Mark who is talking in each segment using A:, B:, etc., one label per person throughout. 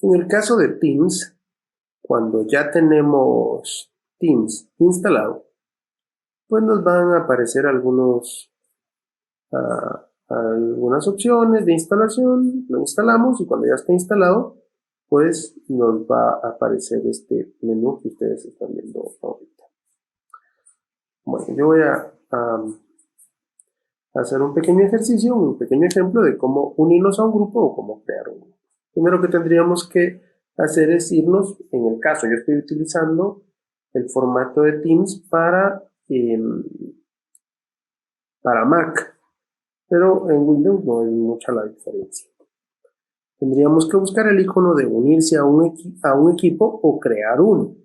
A: En el caso de Teams, cuando ya tenemos Teams instalado, pues nos van a aparecer algunas opciones de instalación. Lo instalamos y cuando ya esté instalado, pues nos va a aparecer este menú que ustedes están viendo ahorita. Bueno, yo voy a hacer un pequeño ejercicio, un pequeño ejemplo de cómo unirnos a un grupo o cómo crear un grupo. Primero que tendríamos que hacer es irnos, en el caso yo estoy utilizando el formato de Teams para Mac, pero en Windows no es mucha la diferencia. Tendríamos que buscar el icono de unirse a un equipo o crear uno.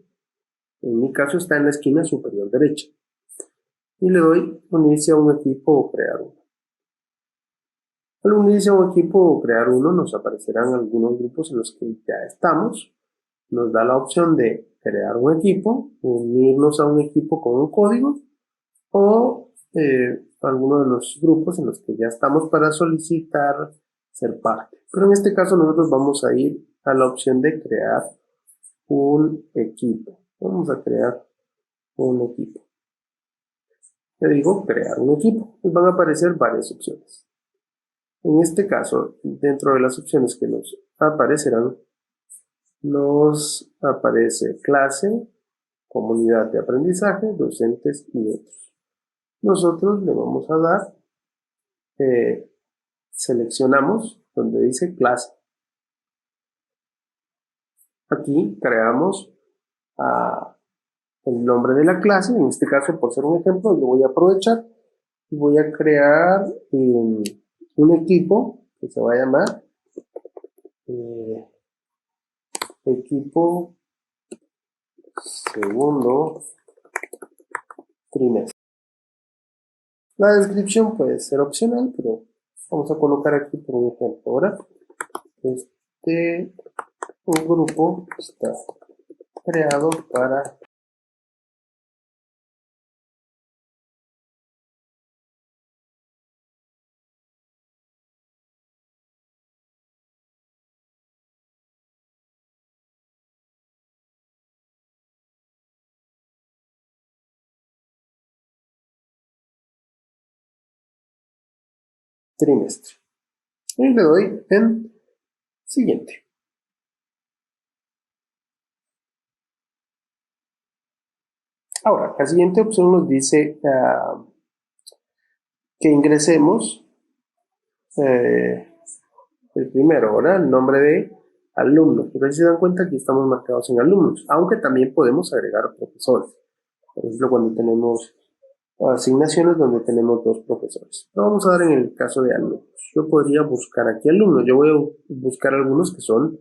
A: En mi caso está en la esquina superior derecha. Y le doy unirse a un equipo o crear uno. Al unirse a un equipo o crear uno nos aparecerán algunos grupos en los que ya estamos. Nos da la opción de crear un equipo, unirnos a un equipo con un código o alguno de los grupos en los que ya estamos para solicitar ser parte. Pero en este caso nosotros vamos a ir a la opción de crear un equipo. Vamos a crear un equipo. Le digo crear un equipo. Nos van a aparecer varias opciones. En este caso, dentro de las opciones que nos aparecerán, nos aparece clase, comunidad de aprendizaje, docentes y otros. Nosotros le vamos a dar, seleccionamos donde dice clase. Aquí creamos el nombre de la clase. En este caso, por ser un ejemplo, yo voy a aprovechar y voy a crear un equipo que se va a llamar equipo segundo trimestre. La descripción puede ser opcional, pero vamos a colocar aquí por un ejemplo. Ahora, un grupo está creado para trimestre. Y le doy en siguiente. Ahora, la siguiente opción nos dice que ingresemos el primero, ahora el nombre de alumnos. Pero si se dan cuenta, aquí estamos marcados en alumnos, aunque también podemos agregar profesores. Por ejemplo, cuando tenemos asignaciones donde tenemos 2 profesores. Lo vamos a dar en el caso de alumnos. Yo podría buscar aquí alumnos. Yo voy a buscar algunos que son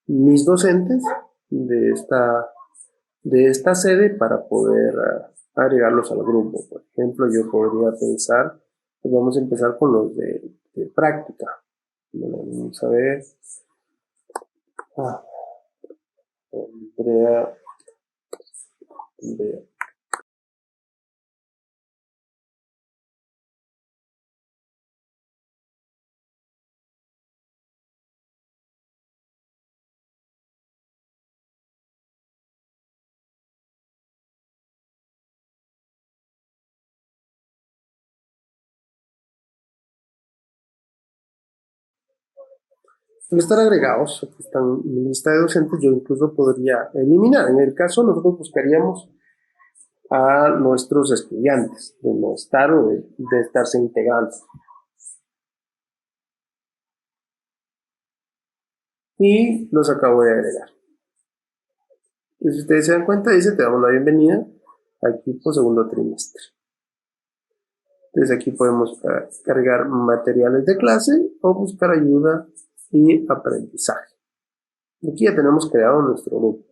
A: mis docentes de esta sede para poder agregarlos al grupo. Por ejemplo, yo podría pensar, pues vamos a empezar con los de práctica. Bueno, vamos a ver. Andrea. Al estar agregados, aquí están mi lista de docentes, yo incluso podría eliminar. En el caso, nosotros buscaríamos a nuestros estudiantes de no estar o de estarse integrando. Y los acabo de agregar. Y si ustedes se dan cuenta, dice, te damos la bienvenida al equipo segundo trimestre. Entonces aquí podemos cargar materiales de clase o buscar ayuda y aprendizaje. Aquí ya tenemos creado nuestro grupo.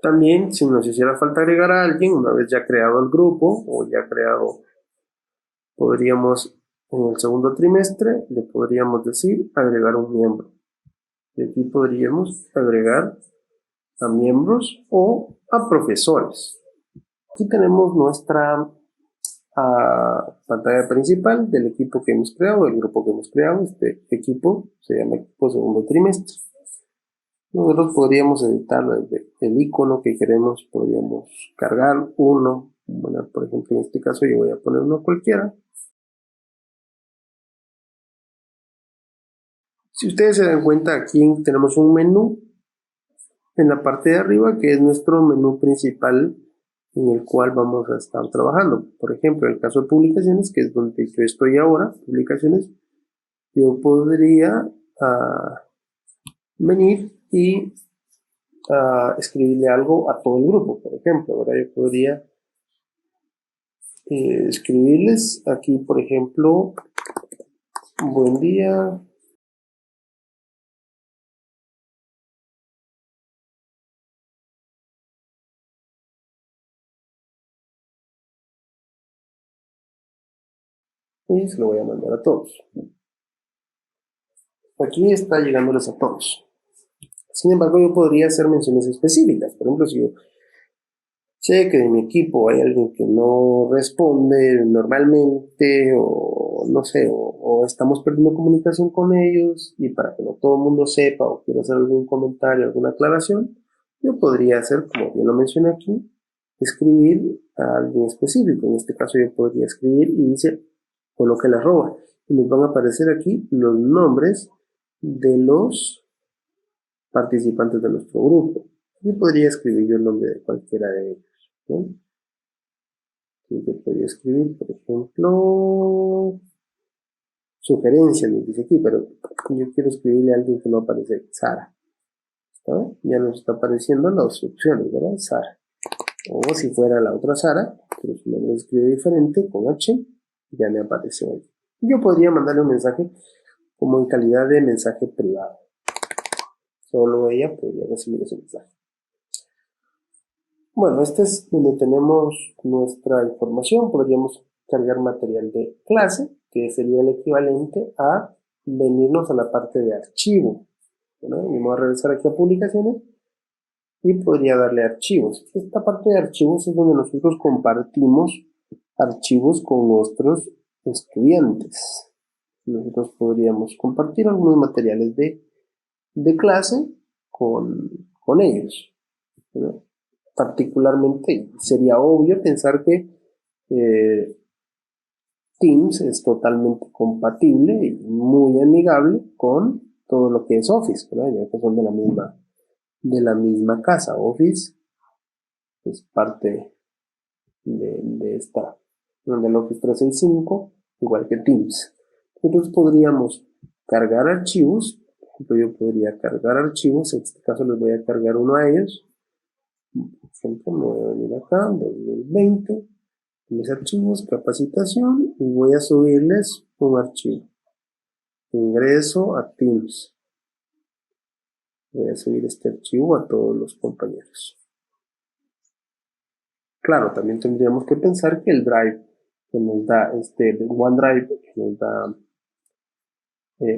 A: También, si nos hiciera falta agregar a alguien, una vez ya creado el grupo o ya creado, podríamos en el segundo trimestre, le podríamos decir agregar un miembro. Y aquí podríamos agregar a miembros o a profesores. Aquí tenemos nuestra pantalla principal del equipo que hemos creado, del grupo que hemos creado. Este equipo se llama equipo segundo trimestre. Nosotros podríamos editar desde el icono que queremos, podríamos cargar uno. Bueno, por ejemplo, en este caso yo voy a poner uno cualquiera. Si ustedes se dan cuenta, aquí tenemos un menú en la parte de arriba que es nuestro menú principal en el cual vamos a estar trabajando. Por ejemplo, en el caso de publicaciones, que es donde yo estoy ahora, publicaciones, yo podría venir y escribirle algo a todo el grupo, por ejemplo. Ahora yo podría escribirles aquí, por ejemplo, buen día. Y se lo voy a mandar a todos. Aquí está llegándoles a todos. Sin embargo, yo podría hacer menciones específicas. Por ejemplo, si yo sé que en mi equipo hay alguien que no responde normalmente o no sé, o estamos perdiendo comunicación con ellos y para que no todo el mundo sepa o quiero hacer algún comentario, alguna aclaración, yo podría hacer, como bien lo mencioné aquí, escribir a alguien específico. En este caso yo podría escribir y dice, coloque la arroba. Y les van a aparecer aquí los nombres de los participantes de nuestro grupo. Y podría escribir yo el nombre de cualquiera de ellos. ¿No? Yo podría escribir, por ejemplo, sugerencias, me dice aquí, pero yo quiero escribirle a alguien que no aparece, Sara. ¿Está? Ya nos está apareciendo las opciones, ¿verdad? Sara. O si fuera la otra Sara, pero su nombre se escribe diferente, con H, ya me aparece ahí. Yo podría mandarle un mensaje como en calidad de mensaje privado. Solo ella podría recibir ese mensaje. Bueno, este es donde tenemos nuestra información. Podríamos cargar material de clase, que sería el equivalente a venirnos a la parte de archivo. ¿No? Vamos a regresar aquí a publicaciones y podría darle archivos. Esta parte de archivos es donde nosotros compartimos archivos con nuestros estudiantes. Nosotros podríamos compartir algunos materiales de clase con ellos. ¿No? Particularmente sería obvio pensar que Teams es totalmente compatible y muy amigable con todo lo que es Office, ¿verdad? Ya que son de la misma casa. Office es parte de esta, del Office 365, igual que Teams. Entonces podríamos cargar archivos. Por ejemplo, yo podría cargar archivos, en este caso les voy a cargar uno a ellos. Por ejemplo, me voy a venir acá, 2020, mis archivos, capacitación, y voy a subirles un archivo. Ingreso a Teams. Voy a subir este archivo a todos los compañeros. Claro, también tendríamos que pensar que el Drive que nos da, el OneDrive que nos da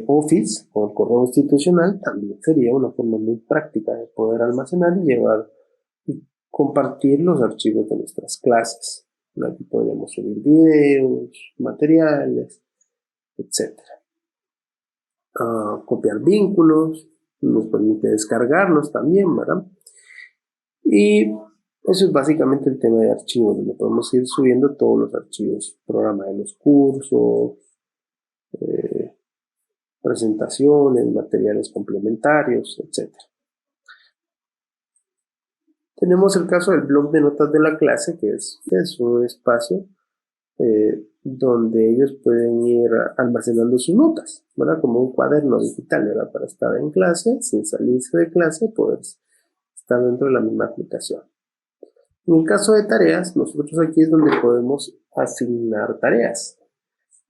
A: Office o el correo institucional, también sería una forma muy práctica de poder almacenar y llevar y compartir los archivos de nuestras clases. Aquí podríamos subir videos, materiales, etc. Copiar vínculos, nos permite descargarlos también, ¿verdad? Y eso es básicamente el tema de archivos, donde podemos ir subiendo todos los archivos, programa de los cursos, presentaciones, materiales complementarios, etc. Tenemos el caso del blog de notas de la clase, que es un espacio donde ellos pueden ir almacenando sus notas, ¿verdad? Como un cuaderno digital, ¿verdad? Para estar en clase, sin salirse de clase, poder estar dentro de la misma aplicación. En el caso de tareas, nosotros aquí es donde podemos asignar tareas.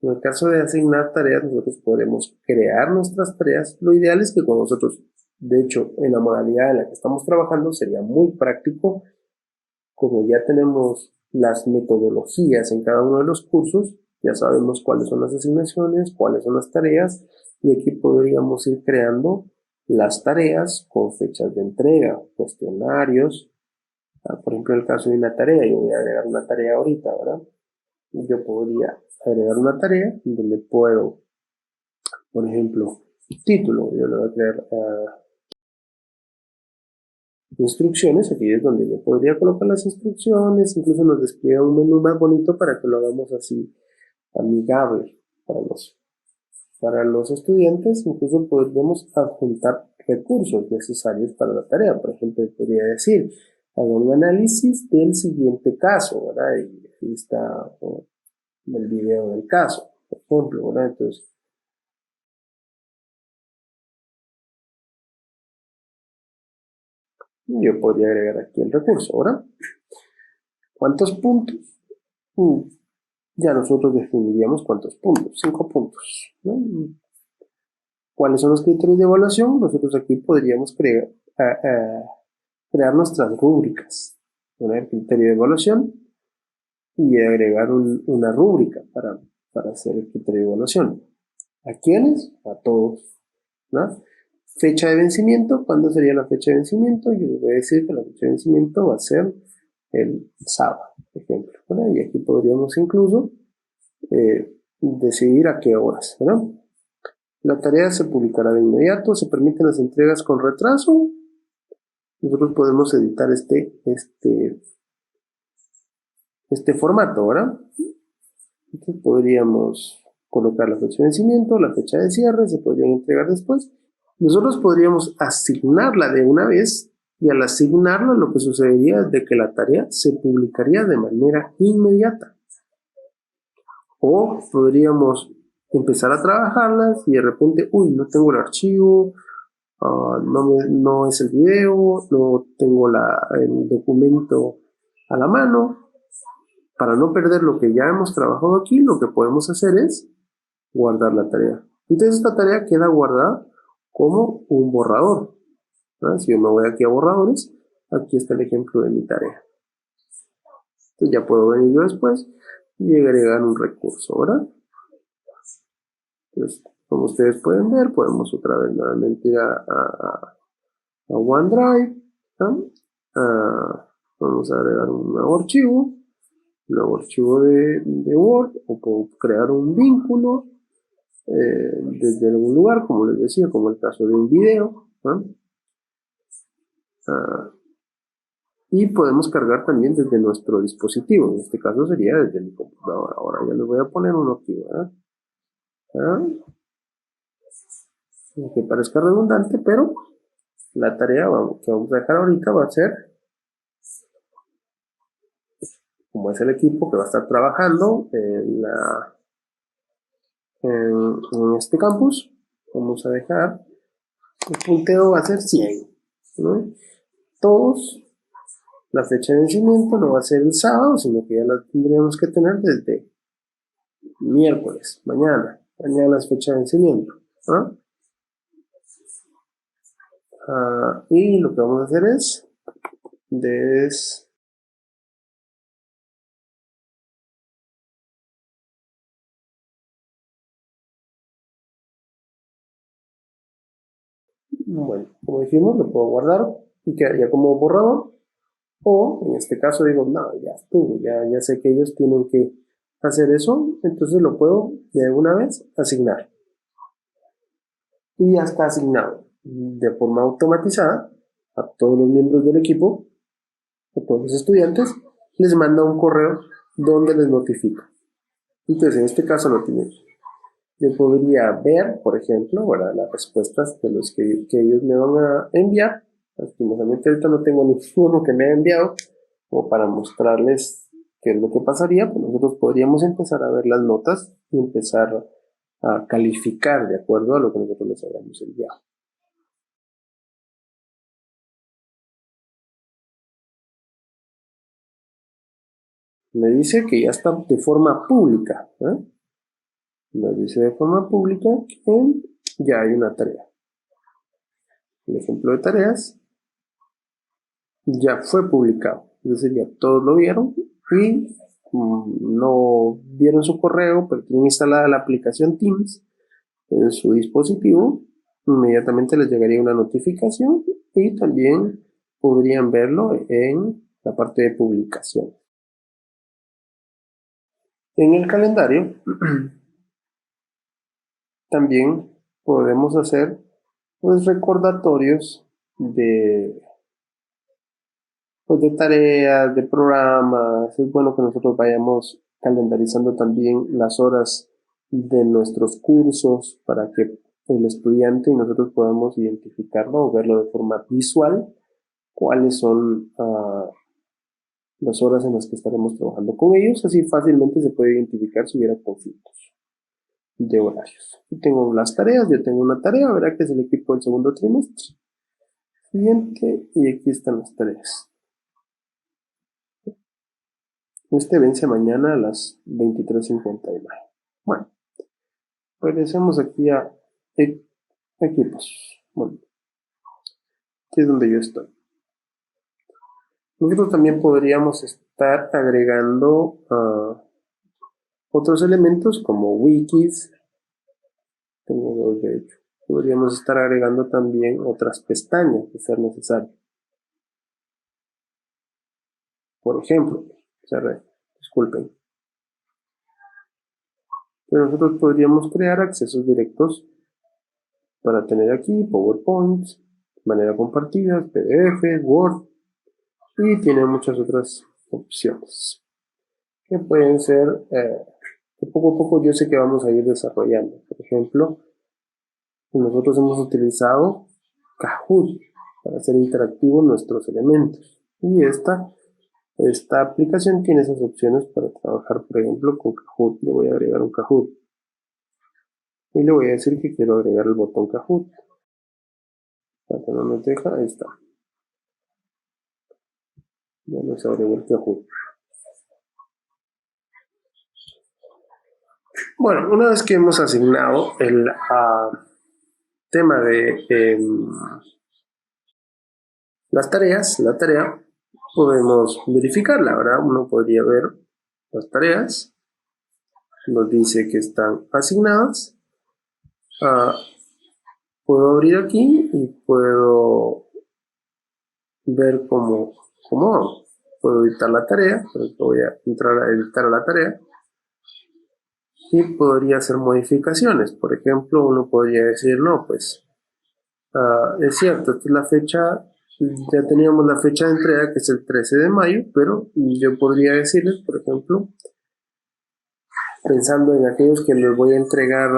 A: En el caso de asignar tareas, nosotros podemos crear nuestras tareas. Lo ideal es que con nosotros, de hecho, en la modalidad en la que estamos trabajando, sería muy práctico, como ya tenemos las metodologías en cada uno de los cursos, ya sabemos cuáles son las asignaciones, cuáles son las tareas, y aquí podríamos ir creando las tareas con fechas de entrega, cuestionarios. Por ejemplo, en el caso de una tarea, yo voy a agregar una tarea ahorita, ¿verdad? Yo podría agregar una tarea donde puedo, por ejemplo, título, yo le voy a crear instrucciones. Aquí es donde yo podría colocar las instrucciones, incluso nos despliega un menú más bonito para que lo hagamos así amigable para los estudiantes. Incluso podríamos adjuntar recursos necesarios para la tarea. Por ejemplo, podría decir, haga un análisis del siguiente caso, ¿verdad? Y aquí está el video del caso, por ejemplo, ¿verdad? Entonces, yo podría agregar aquí el recurso, ¿verdad? ¿Cuántos puntos? Ya nosotros definiríamos cuántos puntos, 5 puntos, ¿no? ¿Cuáles son los criterios de evaluación? Nosotros aquí podríamos crear nuestras rúbricas, poner criterio de evaluación y agregar una rúbrica para hacer el criterio de evaluación. ¿A quiénes? A todos, ¿no? Fecha de vencimiento. ¿Cuándo sería la fecha de vencimiento? Yo les voy a decir que la fecha de vencimiento va a ser el sábado, por ejemplo, ¿verdad? Y aquí podríamos incluso decidir a qué horas, ¿verdad? La tarea se publicará de inmediato. ¿Se permiten las entregas con retraso? Nosotros podemos editar este formato, ¿verdad? Entonces podríamos colocar la fecha de vencimiento, la fecha de cierre, se podrían entregar después. Nosotros podríamos asignarla de una vez, y al asignarla lo que sucedería es de que la tarea se publicaría de manera inmediata. O podríamos empezar a trabajarlas y de repente, no tengo el archivo, no es el video, no tengo el documento a la mano. Para no perder lo que ya hemos trabajado aquí, lo que podemos hacer es guardar la tarea. Entonces esta tarea queda guardada como un borrador, ¿verdad? Si yo me voy aquí a borradores, aquí está el ejemplo de mi tarea. Entonces ya puedo venir yo después y agregar un recurso, ¿verdad? Entonces, como ustedes pueden ver, podemos otra vez nuevamente ir a OneDrive, ¿no? Vamos a agregar un nuevo archivo de Word, o puedo crear un vínculo desde algún lugar, como les decía, como el caso de un video, ¿no? Y podemos cargar también desde nuestro dispositivo. En este caso sería desde mi computadora. Ahora ya les voy a poner uno aquí, ¿verdad? Que parezca redundante, pero la tarea que vamos a dejar ahorita va a ser, como es el equipo que va a estar trabajando en este campus, vamos a dejar, el punteo va a ser 100, ¿no? Todos, la fecha de vencimiento no va a ser el sábado, sino que ya la tendríamos que tener desde miércoles, mañana es fecha de vencimiento, ¿no? Y lo que vamos a hacer es bueno, como dijimos, lo puedo guardar y quedaría como borrador. O en este caso digo, no, ya estuvo, ya sé que ellos tienen que hacer eso, entonces lo puedo de una vez asignar. Y ya está asignado de forma automatizada a todos los miembros del equipo, a todos los estudiantes, les manda un correo donde les notifica. Entonces, en este caso lo tienen. Yo podría ver, por ejemplo, ¿verdad?, las respuestas de los que ellos me van a enviar. Lastimosamente ahorita no tengo ninguno que me haya enviado, o para mostrarles qué es lo que pasaría, pues nosotros podríamos empezar a ver las notas y empezar a calificar de acuerdo a lo que nosotros les hayamos enviado. Me dice que ya está de forma pública, ¿eh? Me dice de forma pública que ya hay una tarea. El ejemplo de tareas ya fue publicado, es decir, ya todos lo vieron y no vieron su correo, pero tienen instalada la aplicación Teams en su dispositivo, inmediatamente les llegaría una notificación y también podrían verlo en la parte de publicación. En el calendario también podemos hacer, pues, recordatorios pues de tareas, de programas. Es bueno que nosotros vayamos calendarizando también las horas de nuestros cursos para que el estudiante y nosotros podamos identificarlo o verlo de forma visual, cuáles son las horas en las que estaremos trabajando con ellos. Así fácilmente se puede identificar si hubiera conflictos de horarios. Aquí tengo las tareas, yo tengo una tarea, verá que es el equipo del segundo trimestre. Siguiente, y aquí están las tareas. Este vence mañana a las 23:59. Bueno, regresemos aquí a equipos. Bueno, aquí es donde yo estoy. Nosotros también podríamos estar agregando otros elementos como wikis. Tengo dos de hecho. Podríamos estar agregando también otras pestañas de ser necesario. Por ejemplo, disculpen. Pero nosotros podríamos crear accesos directos para tener aquí PowerPoint, manera compartida, PDF, Word, y tiene muchas otras opciones que pueden ser que poco a poco yo sé que vamos a ir desarrollando. Por ejemplo, nosotros hemos utilizado Kahoot para hacer interactivos nuestros elementos, y esta aplicación tiene esas opciones para trabajar, por ejemplo, con Kahoot. Le voy a agregar un Kahoot y le voy a decir que quiero agregar el botón Kahoot. Hasta no me deja, ahí está. Ya nos agregó el Kahoot. Bueno, una vez que hemos asignado el tema de las tareas, la tarea, podemos verificarla, ¿verdad? Uno podría ver las tareas, nos dice que están asignadas. Puedo abrir aquí y puedo ver cómo hago. Puedo editar la tarea, voy a entrar a editar la tarea y podría hacer modificaciones. Por ejemplo, uno podría decir, no, pues es cierto, esta es la fecha, ya teníamos la fecha de entrega que es el 13 de mayo, pero yo podría decirles, por ejemplo, pensando en aquellos que les voy a entregar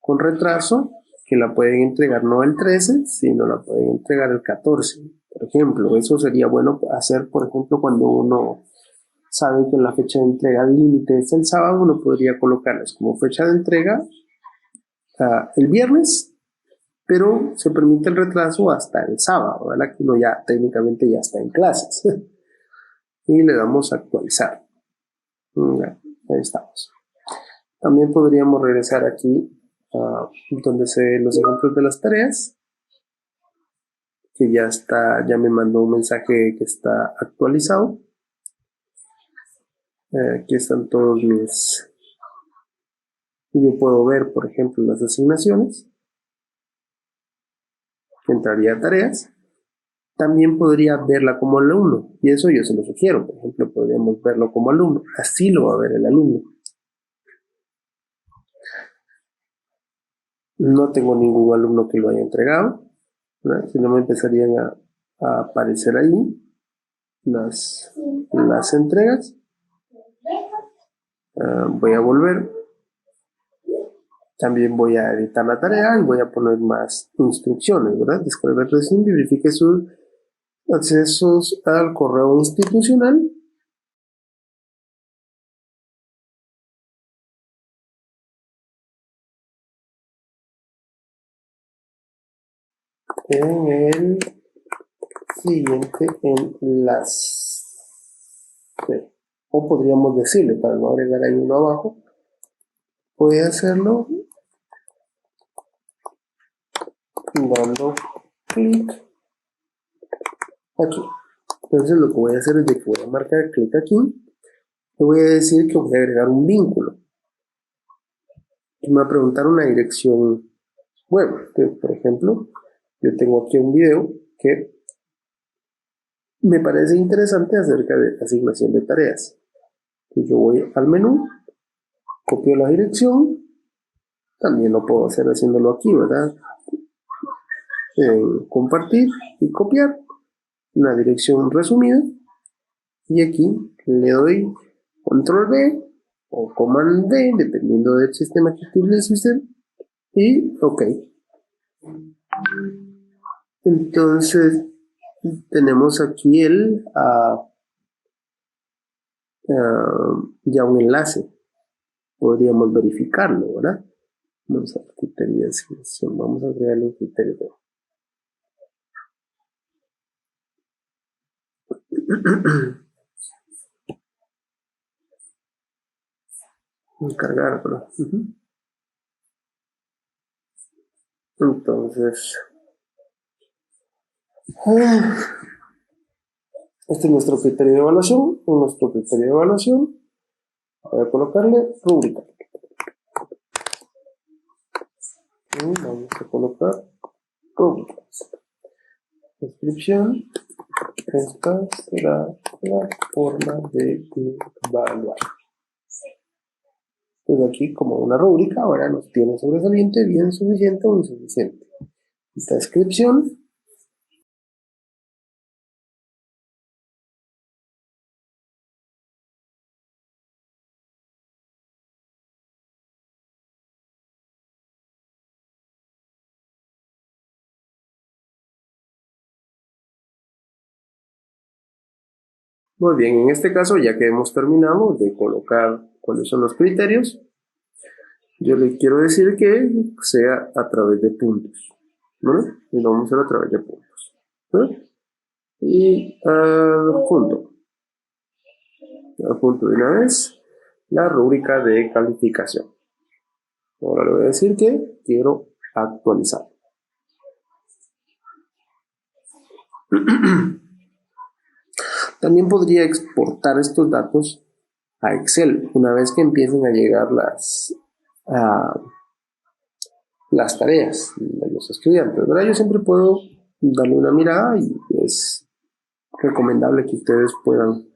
A: con retraso, que la pueden entregar no el 13, sino la pueden entregar el 14. Por ejemplo, eso sería bueno hacer, por ejemplo, cuando uno sabe que la fecha de entrega límite es el sábado, uno podría colocarles como fecha de entrega el viernes, pero se permite el retraso hasta el sábado, ¿verdad? Que uno ya técnicamente ya está en clases. Y le damos a actualizar. Ahí estamos. También podríamos regresar aquí donde se ven los ejemplos de las tareas, que ya me mandó un mensaje que está actualizado. Aquí están todos mis, yo puedo ver, por ejemplo, las asignaciones, entraría a tareas. También podría verla como alumno, y eso yo se lo sugiero. Por ejemplo, podríamos verlo como alumno, así lo va a ver el alumno. No tengo ningún alumno que lo haya entregado, ¿no? Si no me empezarían a aparecer ahí las entregas. Voy a volver. También voy a editar la tarea y voy a poner más instrucciones, ¿verdad? Descargar recién, verifique sus accesos al correo institucional. En el siguiente enlace. O podríamos decirle, para no agregar ahí uno abajo, puede hacerlo dando clic aquí. Entonces lo que voy a hacer es que voy a marcar clic aquí y voy a decir que voy a agregar un vínculo. Y me va a preguntar una dirección web. Entonces, por ejemplo, yo tengo aquí un video que me parece interesante acerca de asignación de tareas. Entonces yo voy al menú, copio la dirección, también lo puedo hacer haciéndolo aquí, ¿verdad? Compartir y copiar una dirección resumida, Y aquí le doy control B o command D, dependiendo del sistema que utilice usted, y ok. Entonces tenemos aquí ya un enlace. Podríamos verificarlo, ¿verdad? Vamos a criterio de selección, vamos a agregarle un criterio de cargar, ¿verdad? Entonces, este es nuestro criterio de evaluación. En nuestro criterio de evaluación voy a colocarle rúbrica. Y vamos a colocar rúbricas. Descripción. Esta será la forma de evaluar. Pues aquí, como una rúbrica, ahora nos tiene sobresaliente, bien, suficiente o insuficiente. Esta descripción. Muy bien, en este caso, ya que hemos terminado de colocar cuáles son los criterios, yo le quiero decir que sea a través de puntos, ¿no? Y lo vamos a hacer a través de puntos, ¿no? Y adjunto de una vez la rúbrica de calificación. Ahora le voy a decir que quiero actualizar. También podría exportar estos datos a Excel una vez que empiecen a llegar las tareas de los estudiantes, ¿verdad? Yo siempre puedo darle una mirada y es recomendable que ustedes puedan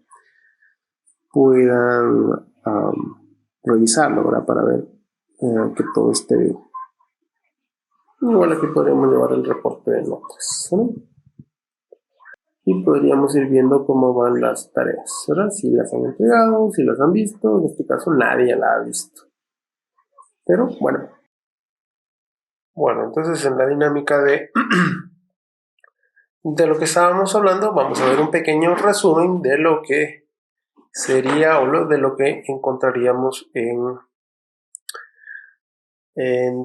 A: revisarlo, ¿verdad? Para ver que todo esté bien. Igual aquí podríamos llevar el reporte de notas, ¿no? Y podríamos ir viendo cómo van las tareas, ¿verdad? Si las han entregado, si las han visto. En este caso nadie la ha visto. Pero bueno. Bueno, entonces en la dinámica de lo que estábamos hablando, vamos a ver un pequeño resumen de lo que sería o de lo que encontraríamos en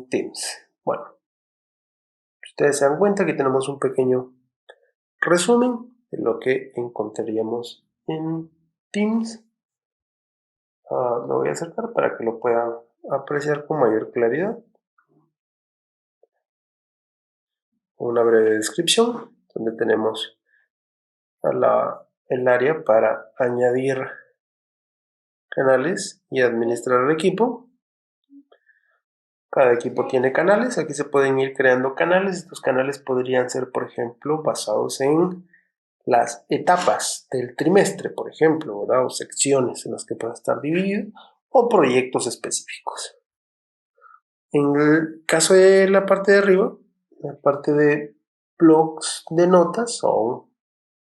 A: Teams. Bueno, ustedes se dan cuenta que tenemos un pequeño resumen de lo que encontraríamos en Teams. Lo voy a acercar para que lo puedan apreciar con mayor claridad. Una breve descripción donde tenemos el área para añadir canales y administrar el equipo. Cada equipo tiene canales, aquí se pueden ir creando canales. Estos canales podrían ser, por ejemplo, basados en las etapas del trimestre, por ejemplo, ¿verdad? O secciones en las que pueda estar dividido, o proyectos específicos. En el caso de la parte de arriba, la parte de blogs de notas,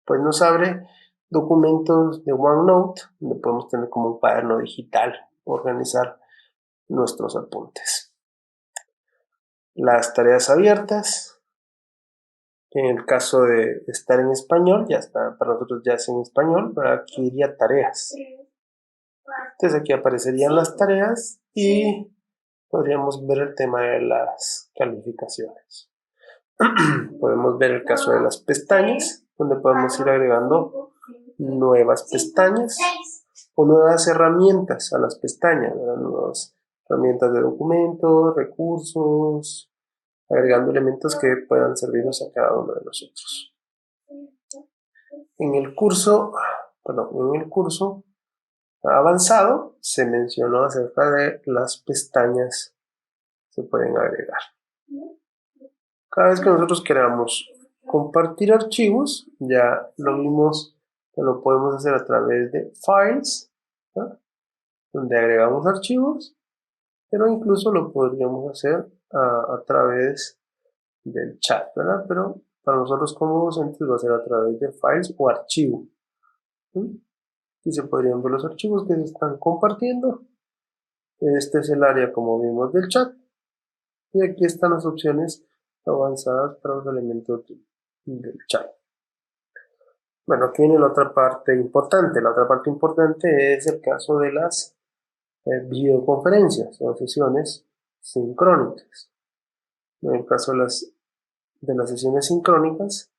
A: pues nos abre documentos de OneNote, donde podemos tener como un cuaderno digital, organizar nuestros apuntes. Las tareas abiertas, en el caso de estar en español, ya está, para nosotros ya es en español, pero aquí iría tareas. Entonces aquí aparecerían las tareas y podríamos ver el tema de las calificaciones. Podemos ver el caso de las pestañas, donde podemos ir agregando nuevas pestañas o nuevas herramientas a las pestañas, nuevas herramientas de documentos, recursos, agregando elementos que puedan servirnos a cada uno de nosotros. En el curso avanzado se mencionó acerca de las pestañas que se pueden agregar. Cada vez que nosotros queramos compartir archivos, ya lo vimos que lo podemos hacer a través de Files, ¿no? Donde agregamos archivos, pero incluso lo podríamos hacer a través del chat, ¿verdad? Pero para nosotros como docentes va a ser a través de Files o archivo, ¿sí? Aquí se podrían ver los archivos que se están compartiendo. Este es el área, como vimos, del chat. Y aquí están las opciones avanzadas para los elementos del chat. Bueno, aquí viene la otra parte importante. La otra parte importante es el caso de las videoconferencias o sesiones sincrónicas. En el caso de las sesiones sincrónicas,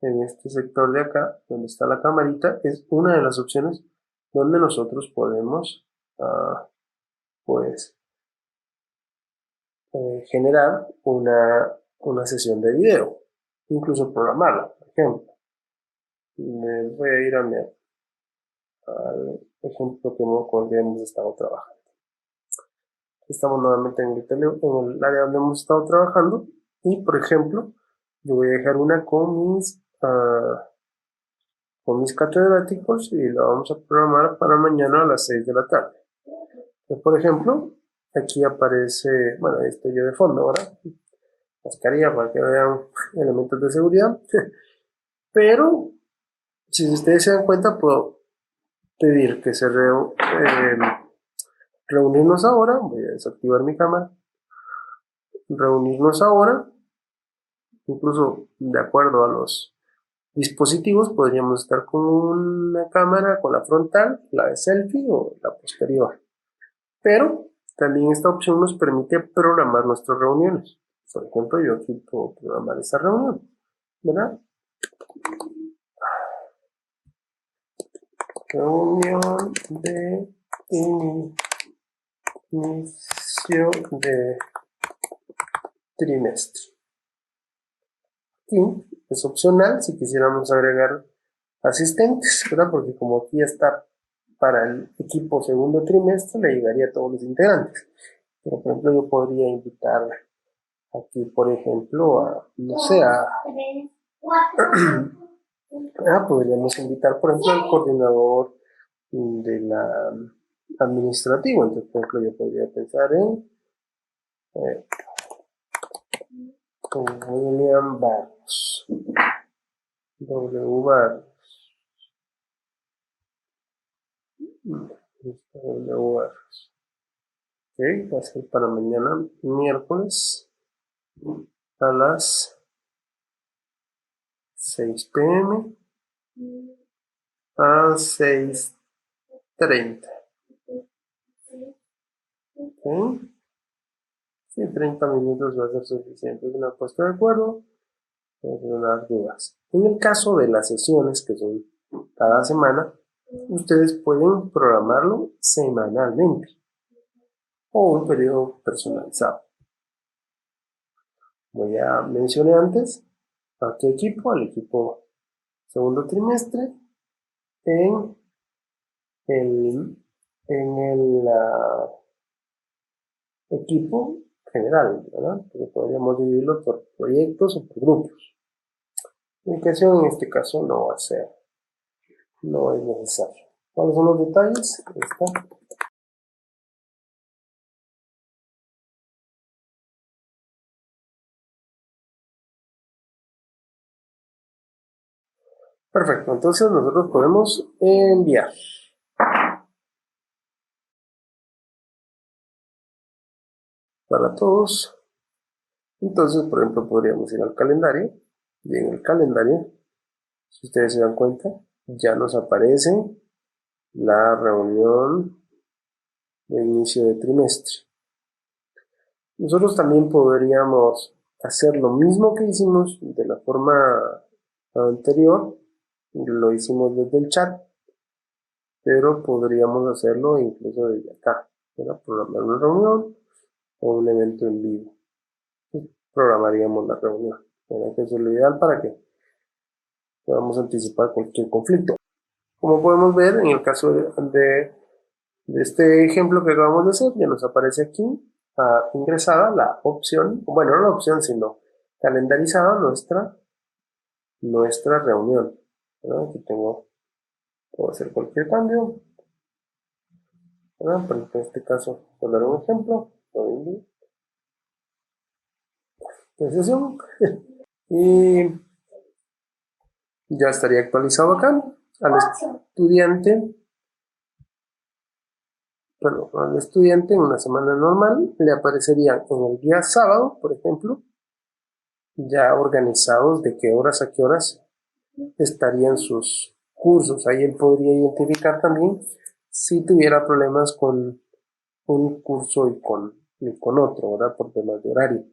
A: en este sector de acá, donde está la camarita, es una de las opciones donde nosotros podemos pues generar una sesión de video, incluso programarla, por ejemplo. Voy a ir al ejemplo con el que hemos estado trabajando. Estamos nuevamente en el área donde hemos estado trabajando y, por ejemplo, yo voy a dejar una con mis catedráticos y la vamos a programar para mañana a las 6 de la tarde. Pues, por ejemplo, aquí aparece, bueno, ahí estoy yo de fondo ahora, mascarilla para que vean elementos de seguridad, pero si ustedes se dan cuenta puedo pedir que se reunirnos ahora, voy a desactivar mi cámara, reunirnos ahora, incluso de acuerdo a los dispositivos podríamos estar con una cámara con la frontal, la de selfie o la posterior, pero también esta opción nos permite programar nuestras reuniones. Por ejemplo, yo aquí puedo programar esta reunión, ¿verdad? Reunión de inicio de trimestre. Y es opcional si quisiéramos agregar asistentes, ¿verdad? Porque como aquí está para el equipo segundo trimestre, le llegaría a todos los integrantes. Pero, por ejemplo, yo podría invitar aquí, por ejemplo, no sé, podríamos invitar, por ejemplo, al coordinador de la administrativo. Entonces, por ejemplo, yo podría pensar en William Barros. W. Barros. W. Barros. Ok, va a ser para mañana, miércoles, a las 6 p.m. a 6:30. ¿Ok? Sí, 30 minutos va a ser suficiente. Es una puesta de acuerdo, no dar dudas. En el caso de las sesiones, que son cada semana, ustedes pueden programarlo semanalmente o un periodo personalizado. Como ya mencioné antes, ¿a qué equipo? Al equipo segundo trimestre en el equipo general, ¿verdad? Porque podríamos dividirlo por proyectos o por grupos. La ubicación en este caso no es necesario. ¿Cuáles son los detalles? Está. Perfecto, entonces nosotros podemos enviar. Para todos. Entonces, por ejemplo, podríamos ir al calendario. Y en el calendario, si ustedes se dan cuenta, ya nos aparece la reunión de inicio de trimestre. Nosotros también podríamos hacer lo mismo que hicimos de la forma anterior. Lo hicimos desde el chat, pero podríamos hacerlo incluso desde acá, ¿verdad? Programar una reunión o un evento en vivo. Programaríamos la reunión, ¿verdad? Que eso es lo ideal para que podamos anticipar cualquier conflicto. Como podemos ver, en el caso de este ejemplo que acabamos de hacer, ya nos aparece aquí ingresada la opción, bueno, no la opción, sino calendarizada nuestra reunión, ¿verdad? Aquí puedo hacer cualquier cambio, ¿verdad? Por ejemplo, en este caso, voy a dar un ejemplo, de sesión, y ya estaría actualizado acá. Al estudiante perdón, al estudiante en una semana normal le aparecerían en el día sábado, por ejemplo, ya organizados de qué horas a qué horas estarían sus cursos. Ahí él podría identificar también si tuviera problemas con un curso y con otro, ¿verdad? Por temas de horario.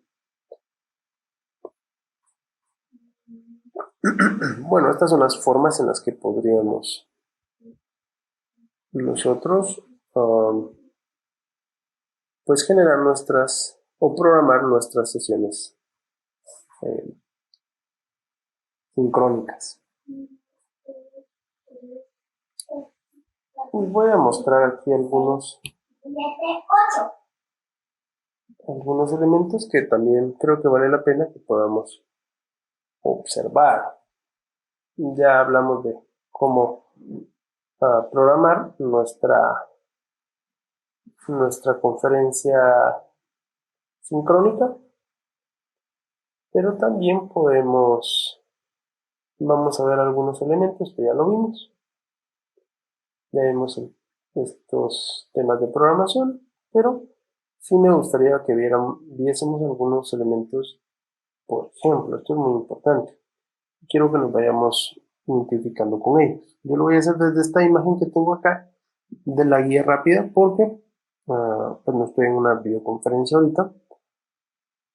A: Bueno, estas son las formas en las que podríamos nosotros pues generar nuestras o programar nuestras sesiones eh, sincrónicas. Voy a mostrar aquí algunos elementos que también creo que vale la pena que podamos observar. Ya hablamos de cómo programar nuestra conferencia sincrónica, pero también vamos a ver algunos elementos que ya lo vimos. Ya vimos estos temas de programación, pero sí me gustaría que viésemos algunos elementos. Por ejemplo, esto es muy importante. Quiero que nos vayamos identificando con ellos. Yo lo voy a hacer desde esta imagen que tengo acá de la guía rápida porque pues no estoy en una videoconferencia ahorita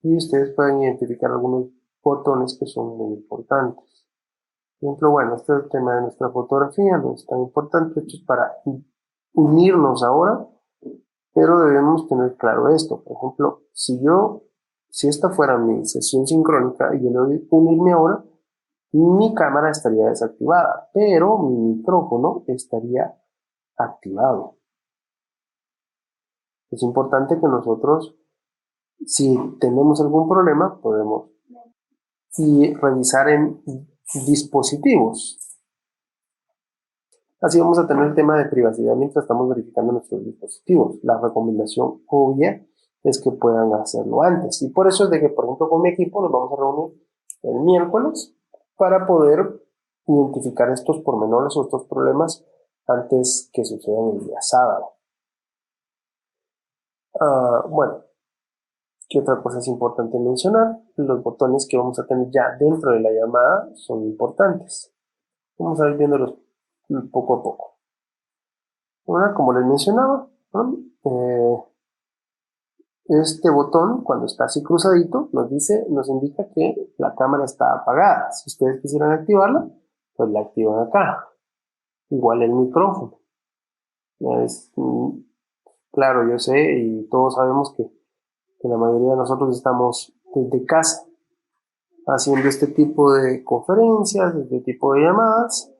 A: y ustedes pueden identificar algunos botones que son muy importantes. Por ejemplo, bueno, este es el tema de nuestra fotografía, no es tan importante, esto es para unirnos ahora, pero debemos tener claro esto. Por ejemplo, si esta fuera mi sesión sincrónica y yo le doy unirme ahora, mi cámara estaría desactivada, pero mi micrófono estaría activado. Es importante que nosotros, si tenemos algún problema, podemos revisar en dispositivos. Así vamos a tener el tema de privacidad mientras estamos verificando nuestros dispositivos. La recomendación obvia es que puedan hacerlo antes. Y por eso es de que, por ejemplo, con mi equipo nos vamos a reunir el miércoles para poder identificar estos pormenores o estos problemas antes que sucedan el día sábado. Bueno, ¿qué otra cosa es importante mencionar? Los botones que vamos a tener ya dentro de la llamada son importantes. Vamos a ir viéndolos poco a poco. Ahora, como les mencionaba, ¿no? Este botón, cuando está así cruzadito, nos indica que la cámara está apagada. Si ustedes quisieran activarla, pues la activan acá. Igual el micrófono. Claro, yo sé y todos sabemos que la mayoría de nosotros estamos desde casa haciendo este tipo de conferencias, este tipo de llamadas,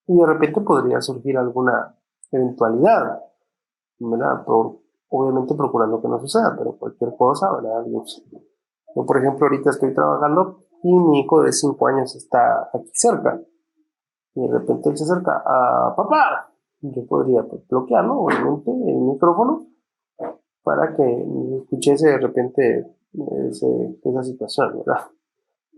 A: y de repente podría surgir alguna eventualidad, ¿verdad? Obviamente procurando que no suceda, pero cualquier cosa, ¿verdad? Yo, por ejemplo, ahorita estoy trabajando y mi hijo de 5 años está aquí cerca, y de repente él se acerca a papá. Yo podría bloquearlo, obviamente, el micrófono, para que escuchese de repente esa situación, ¿verdad?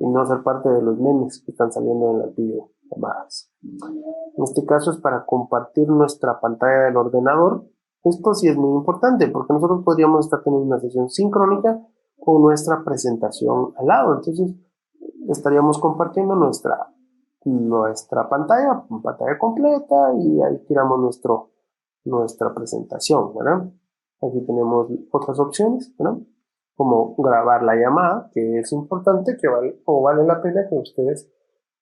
A: Y no ser parte de los memes que están saliendo en las videollamadas. En este caso es para compartir nuestra pantalla del ordenador. Esto sí es muy importante porque nosotros podríamos estar teniendo una sesión sincrónica con nuestra presentación al lado. Entonces estaríamos compartiendo nuestra pantalla completa y ahí tiramos nuestra presentación, ¿verdad? Aquí tenemos otras opciones, ¿verdad? Como grabar la llamada, que es importante, vale la pena que ustedes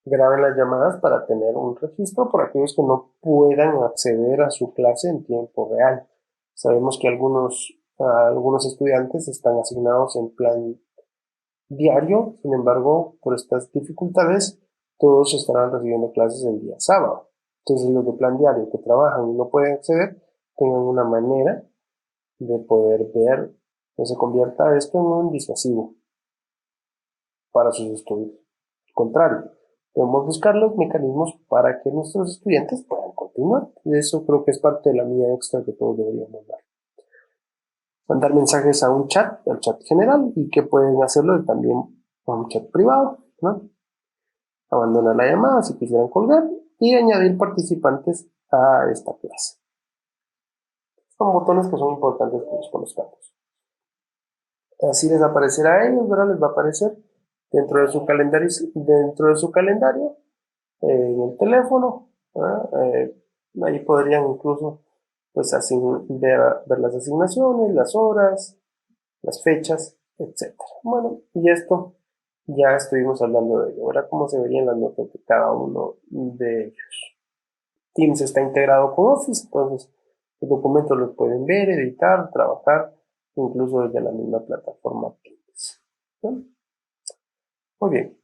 A: graben las llamadas para tener un registro por aquellos que no puedan acceder a su clase en tiempo real. Sabemos que algunos estudiantes están asignados en plan diario, sin embargo, por estas dificultades, todos estarán recibiendo clases el día sábado. Entonces, los de plan diario que trabajan y no pueden acceder, tengan una manera de poder ver que se convierta esto en un disuasivo para sus estudios. Al contrario, podemos buscar los mecanismos para que nuestros estudiantes puedan continuar. Eso creo que es parte de la mía extra que todos deberíamos dar. Mandar mensajes a un chat, al chat general, y que pueden hacerlo también a un chat privado, ¿no? Abandonar la llamada si quisieran colgar y añadir participantes a esta clase. Son botones que son importantes que los conozcamos. Así les aparecerá a ellos, ¿verdad? Les va a aparecer dentro de su calendario, en el teléfono, ¿verdad? Ahí podrían incluso pues ver las asignaciones, las horas, las fechas, etcétera. Bueno, y esto ya estuvimos hablando de ello. Ahora, cómo se verían las notas de cada uno de ellos. Teams está integrado con Office, entonces los documentos los pueden ver, editar, trabajar, incluso desde la misma plataforma Teams. ¿No? Muy bien.